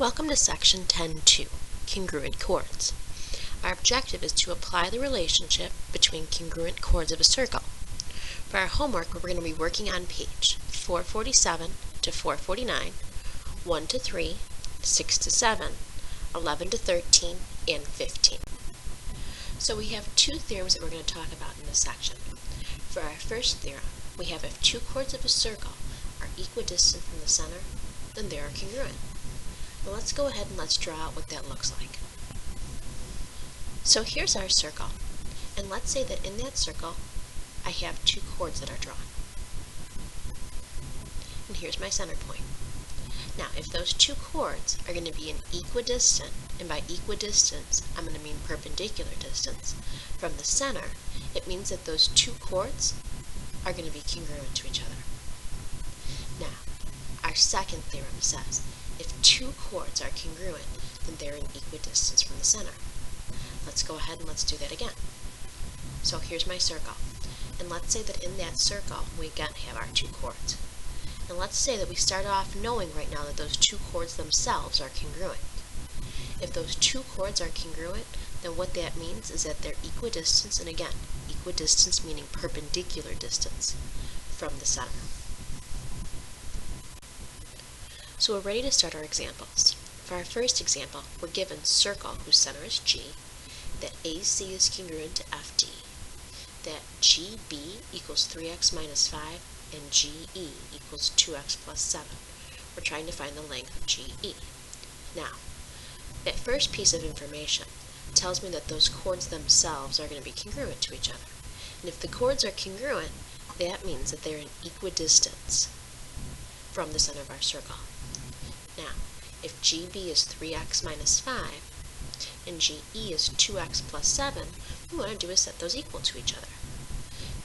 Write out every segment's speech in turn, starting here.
Welcome to section 10.2, congruent chords. Our objective is to apply the relationship between congruent chords of a circle. For our homework, we're going to be working on page 447 to 449, 1 to 3, 6 to 7, 11 to 13, and 15. So we have two theorems that we're going to talk about in this section. For our first theorem, we have if two chords of a circle are equidistant from the center, then they are congruent. Well, let's go ahead and let's draw out what that looks like. So here's our circle, and let's say that in that circle I have two chords that are drawn. And here's my center point. Now, if those two chords are going to be an equidistant, and by equidistance I'm going to mean perpendicular distance, from the center, it means that those two chords are going to be congruent to each other. Now, our second theorem says if two chords are congruent, then they're in equidistance from the center. Let's go ahead and let's do that again. So here's my circle. And let's say that in that circle, we again have our two chords. And let's say that we start off knowing right now that those two chords themselves are congruent. If those two chords are congruent, then what that means is that they're equidistant, and again, equidistance meaning perpendicular distance from the center. So we're ready to start our examples. For our first example, we're given circle whose center is G, that AC is congruent to FD, that GB equals 3x minus 5, and GE equals 2x plus 7. We're trying to find the length of GE. Now, that first piece of information tells me that those chords themselves are going to be congruent to each other. And if the chords are congruent, that means that they're in equidistance from the center of our circle. Now, if GB is 3x minus 5 and GE is 2x plus 7, what we want to do is set those equal to each other.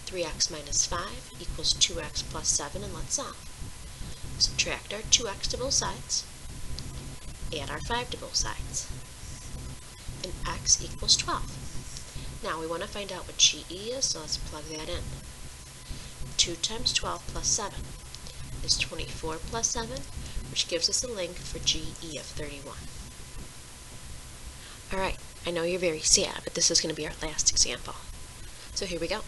3x minus 5 equals 2x plus 7, and let's solve. Subtract our 2x to both sides, add our 5 to both sides, and x equals 12. Now we want to find out what GE is, so let's plug that in. 2 times 12 plus 7 is 24 plus 7, which gives us a length for GE of 31. Alright, I know you're very sad, but this is going to be our last example. So here we go.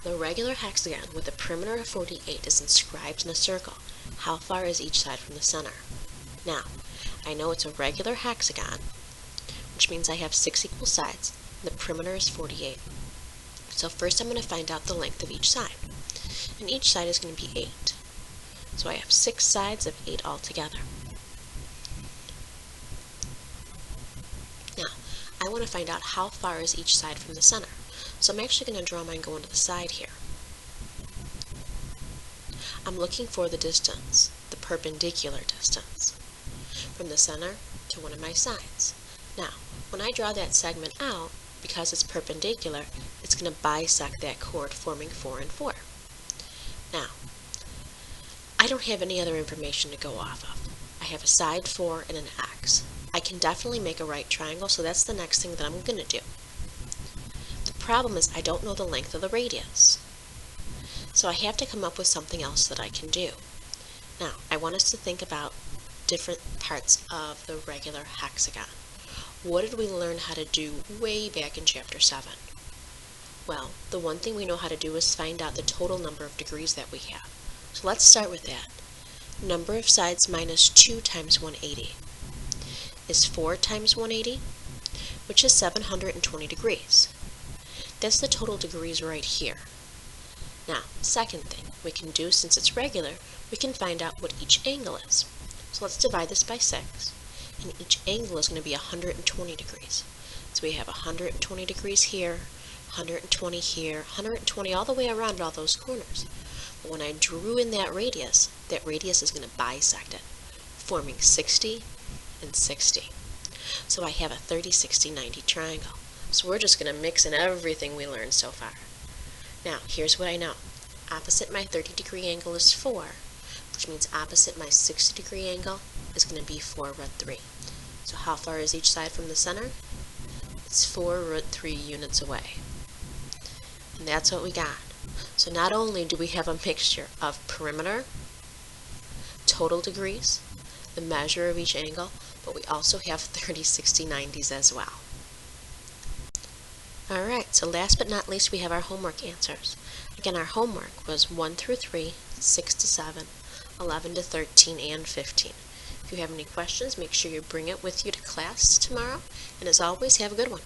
The regular hexagon with a perimeter of 48 is inscribed in a circle. How far is each side from the center? Now, I know it's a regular hexagon, which means I have 6 equal sides, and the perimeter is 48. So first I'm going to find out the length of each side. And each side is going to be 8. So I have 6 sides of 8 altogether. Now, I want to find out how far is each side from the center. So I'm actually going to draw mine going to the side here. I'm looking for the distance, the perpendicular distance, from the center to one of my sides. Now, when I draw that segment out, because it's perpendicular, it's going to bisect that chord, forming 4 and 4. Now, I don't have any other information to go off of. I have a side 4 and an x. I can definitely make a right triangle, so that's the next thing that I'm going to do. The problem is I don't know the length of the radius. So I have to come up with something else that I can do. Now, I want us to think about different parts of the regular hexagon. What did we learn how to do way back in chapter 7? Well, the one thing we know how to do is find out the total number of degrees that we have. So let's start with that. Number of sides minus 2 times 180 is 4 times 180, which is 720 degrees. That's the total degrees right here. Now, second thing we can do, since it's regular, we can find out what each angle is. So let's divide this by 6, and each angle is going to be 120 degrees. So we have 120 degrees here, 120 here, 120 all the way around all those corners. But when I drew in that radius is going to bisect it, forming 60 and 60. So I have a 30, 60, 90 triangle. So we're just going to mix in everything we learned so far. Now, here's what I know. Opposite my 30-degree angle is 4, which means opposite my 60-degree angle is going to be 4 root 3. So how far is each side from the center? It's 4 root 3 units away. And that's what we got. So not only do we have a mixture of perimeter, total degrees, the measure of each angle, but we also have 30, 60, 90s as well. Alright, so last but not least, we have our homework answers. Again, our homework was 1 through 3, 6 to 7, 11 to 13, and 15. If you have any questions, make sure you bring it with you to class tomorrow, and as always, have a good one.